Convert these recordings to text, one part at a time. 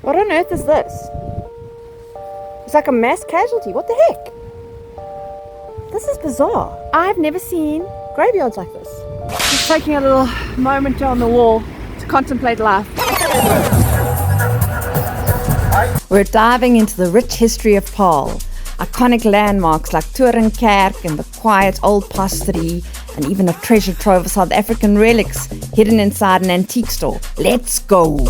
What on earth is this? It's like a mass casualty. What the heck? This is bizarre. I've never seen graveyards like this. Just taking a little moment on the wall to contemplate life. We're diving into the rich history of Paarl. Iconic landmarks like Torenkerk and the quiet old pastorie, and even a treasure trove of South African relics hidden inside an antique store. Let's go!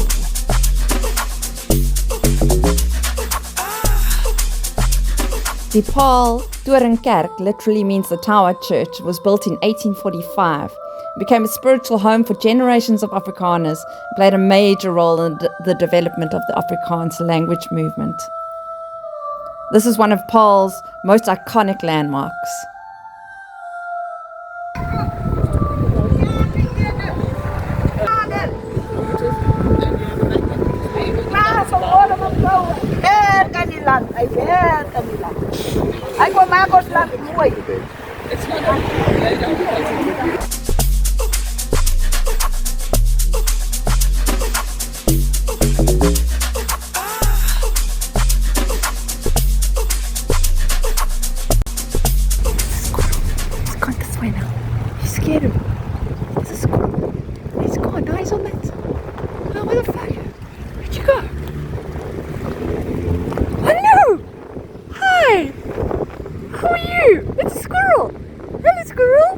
The Paarl Torenkerk literally means the tower church. It was built in 1845. It became a spiritual home for generations of Afrikaners and played a major role in the development of the Afrikaans language movement. This is one of Paarl's most iconic landmarks. Scared him. It's a squirrel. He's gone. Now he's on that. Oh, where the fuck? Where'd you go? Hello! Hi! Who are you? It's a squirrel. Hello, squirrel.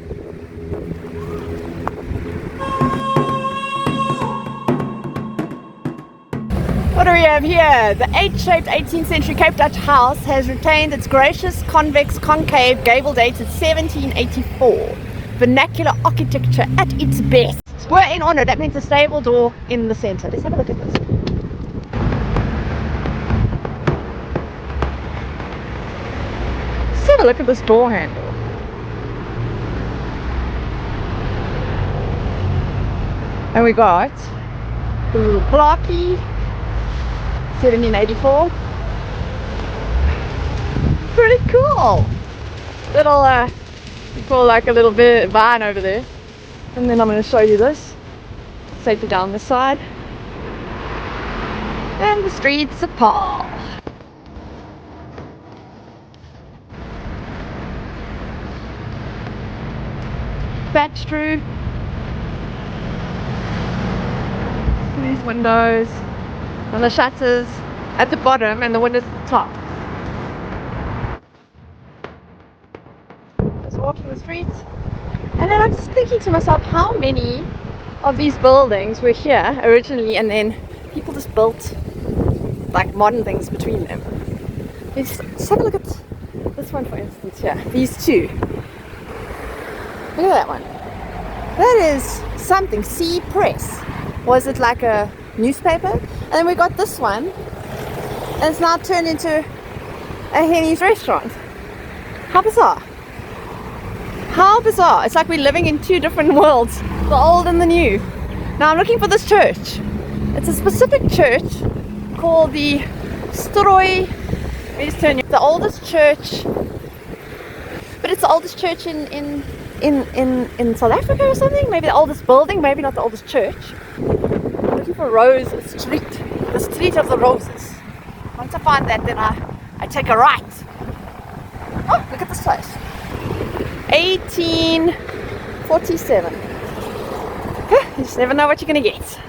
What do we have here? The H-shaped 18th century Cape Dutch house has retained its gracious convex concave gable dated 1784. Vernacular architecture at its best. We're in honor. That means a stable door in the center. Let's have a look at this. Let's have a look at this door handle. And we got the little blocky 1784. Pretty cool. Little we call like a little bit vine over there, and then I'm going to show you this safely down this side and the streets of Paarl. Thatched roof, these windows and the shutters at the bottom and the windows at the top. Walking the streets, and then I'm just thinking to myself, how many of these buildings were here originally and then people just built like modern things between them. Let's have a look at this one, for instance. Here, these two. Look at that one. That is something. C Press. Was it like a newspaper? And then we got this one, and it's now turned into a Henny's restaurant. How bizarre. How bizarre. It's like we're living in two different worlds, the old and the new. Now I'm looking for this church. It's a specific church called the Strooi. The oldest church, but it's the oldest church in South Africa or something. Maybe the oldest building, maybe not the oldest church. I'm looking for Rose Street, the Street of the Roses. Once I find that, then I take a right. Oh, look at this place. 1847. You just never know what you're gonna get.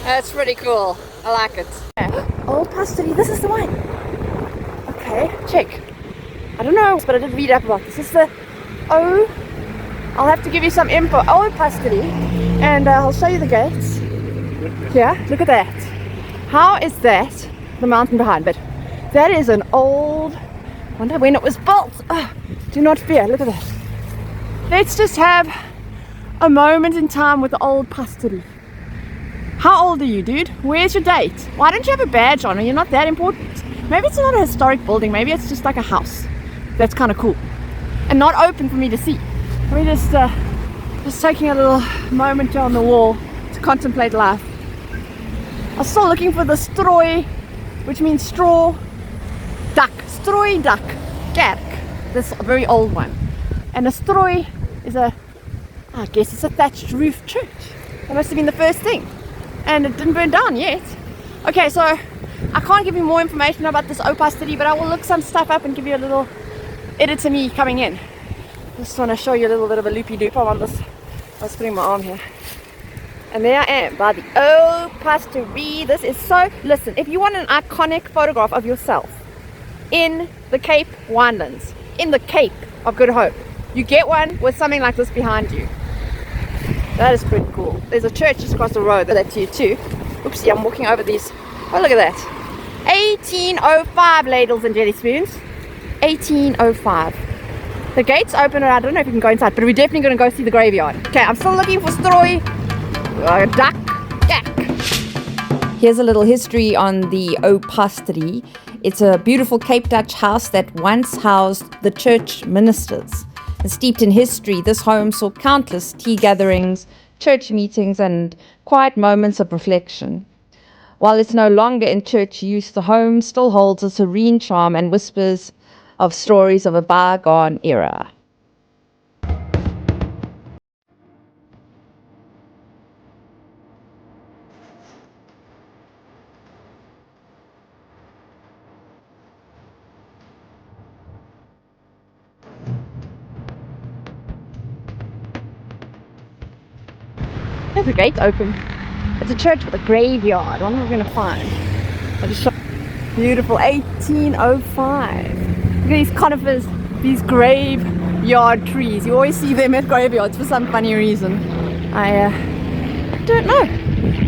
That's pretty cool. I like it. Old pastorie. This is the one. Okay, check. I don't know, but I did read up about this. This is the I'll have to give you some info. Old pastorie, and I'll show you the gates. Yeah, look at that. How is that the mountain behind? But that is an old. Wonder when it was built. Oh, do not fear. Look at that. Let's just have a moment in time with the old pastorie. How old are you, dude? Where's your date? Why don't you have a badge on? Are you not that important? Maybe it's not a historic building. Maybe it's just like a house. That's kind of cool and not open for me to see. Let me just taking a little moment on the wall to contemplate life. I was still looking for the strooi, which means straw duck. Strooi duck, kerk. This very old one. And a strooi is I guess it's a thatched roof church. That must have been the first thing. and it didn't burn down yet. Okay, so I can't give you more information about this opacity, but I will look some stuff up and give you a little edit to me coming in. Just want to show you a little bit of a loopy-doop. I was putting my arm here. And there I am by the opacity. This is so, listen, if you want an iconic photograph of yourself in the Cape Winelands, in the Cape of Good Hope, you get one with something like this behind you. That is pretty cool. There's a church just across the road that's here too. Oopsie, I'm walking over these. Oh, look at that. 1805 ladles and jelly spoons. 1805. The gates open, and I don't know if you can go inside, but we're definitely going to go see the graveyard. Okay, I'm still looking for Stroy, duck, yak. Here's a little history on the opacity. It's a beautiful Cape Dutch house that once housed the church ministers. And steeped in history, this home saw countless tea gatherings, church meetings, and quiet moments of reflection. While it's no longer in church use, the home still holds a serene charm and whispers of stories of a bygone era. There's a gate open. It's a church with a graveyard. What am I going to find? I just shot. Beautiful 1805. Look at these conifers, these graveyard trees. You always see them at graveyards for some funny reason. I don't know.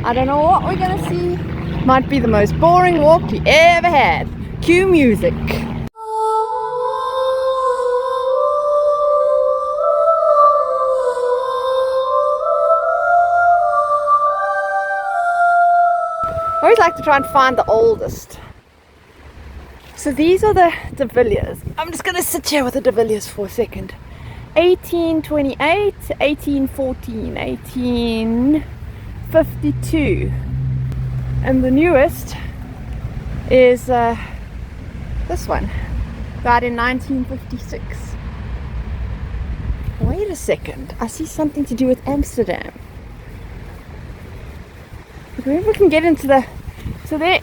I don't know what we're going to see. Might be the most boring walk we ever had. Cue music. I always like to try and find the oldest. So these are the De Villiers. I'm just going to sit here with the De Villiers for a second. 1828, 1814, 1852. And the newest is this one. Died in 1956. Wait a second. I see something to do with Amsterdam. Maybe we can get into the... So there,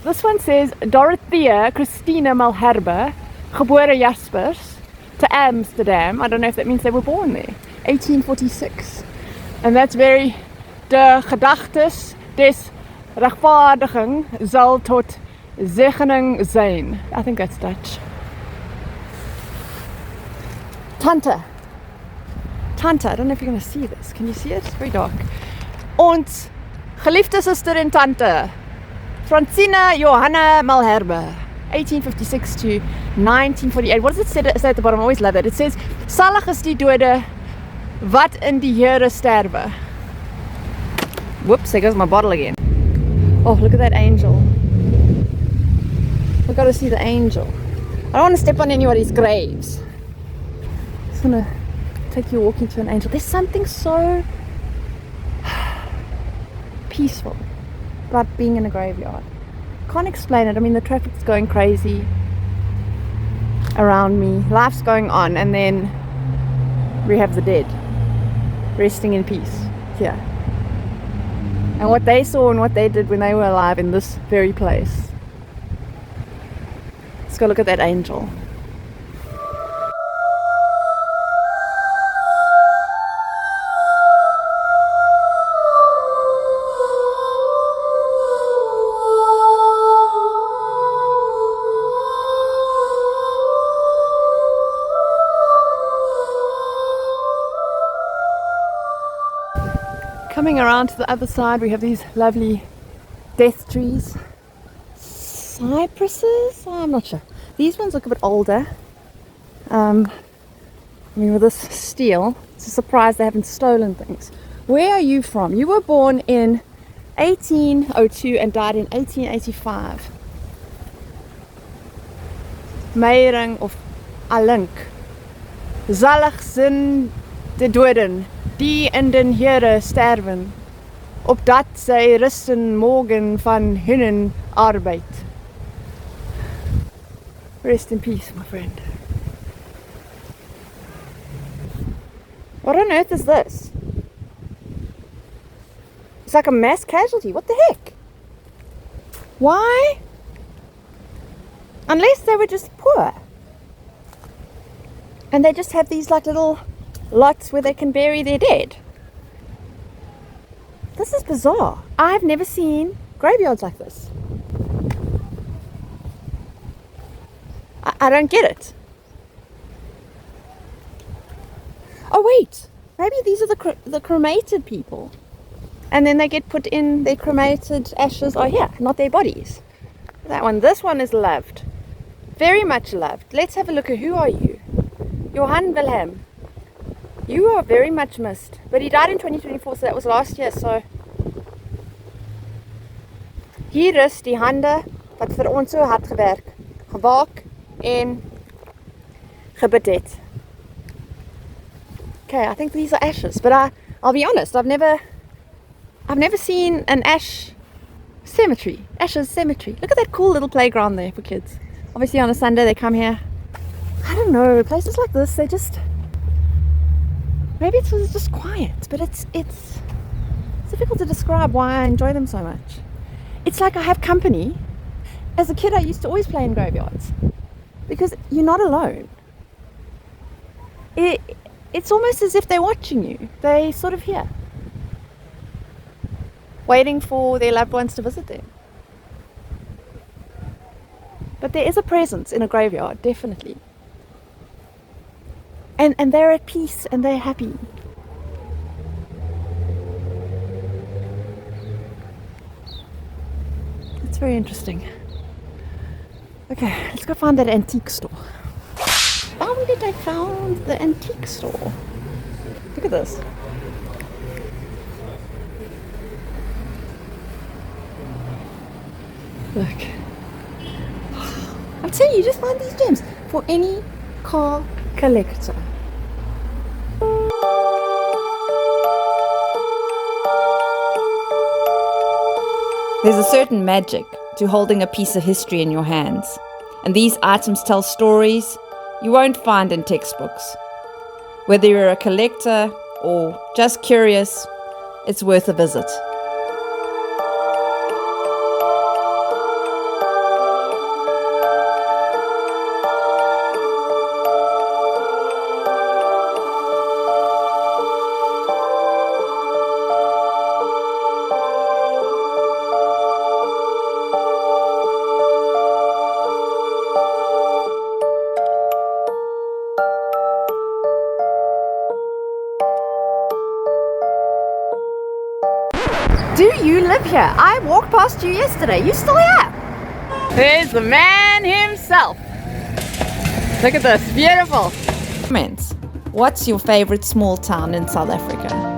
this one says Dorothea Christina Malherbe, geboren Jaspers, to Amsterdam. I don't know if that means they were born there. 1846. And that's very... De gedachtes des rechtvaardiging zal tot zegening zijn. I think that's Dutch. Tante. Tante. I don't know if you're going to see this. Can you see it? It's very dark. Ons geliefde suster en tante, Francina Johanna Malherbe, 1856 to 1948. What does it say at the bottom? I always love it. It says, Salig is die dode, wat in die Here sterwe. Whoops, there goes my bottle again. Oh, look at that angel. We've got to see the angel. I don't want to step on anybody's graves. I'm just going to take you walking to an angel. There's something so peaceful about being in a graveyard. Can't explain it. I mean, the traffic's going crazy around me. Life's going on, and then we have the dead resting in peace here. And what they saw and what they did when they were alive in this very place. Let's go look at that angel. Coming around to the other side, we have these lovely death trees. Cypresses? I'm not sure. These ones look a bit older. I mean, with this steel, it's a surprise they haven't stolen things. Where are you from? You were born in 1802 and died in 1885. Meiring of Alink. Zalig zijn de doden die in den Here sterven, opdat zij rusten mogen van hunnen arbeid. Rest in peace, my friend. What on earth is this? It's like a mass casualty. What the heck? Why? Unless they were just poor. And they just have these like little lots where they can bury their dead. This is bizarre. I've never seen graveyards like this. I don't get it. Oh wait, maybe these are the cremated people. And then they get put in, their cremated ashes are here, not their bodies. That one, this one is loved. Very much loved. Let's have a look at who are you? Johann Wilhelm. You are very much missed. But he died in 2024, so that was last year, so... Hier is die hande wat vir ons so hard gewerk, gewaak en gebid het. Okay, I think these are ashes, but I'll be honest, I've never seen an ash cemetery. Ashes cemetery. Look at that cool little playground there for kids. Obviously on a Sunday they come here. I don't know, places like this, they just... Maybe it's just quiet, but it's difficult to describe why I enjoy them so much. It's like I have company. As a kid I used to always play in graveyards because you're not alone. It's almost as if they're watching you. They sort of here, waiting for their loved ones to visit them. But there is a presence in a graveyard, definitely. And they're at peace and they're happy. It's very interesting. Okay, let's go find that antique store. Found it, I found the antique store. Look at this. Look. I'm telling you, you just find these gems for any car collector. There's a certain magic to holding a piece of history in your hands, and these items tell stories you won't find in textbooks. Whether you're a collector or just curious, it's worth a visit. Do you live here? I walked past you yesterday. You still here? There's the man himself. Look at this. Beautiful. Comments. What's your favorite small town in South Africa?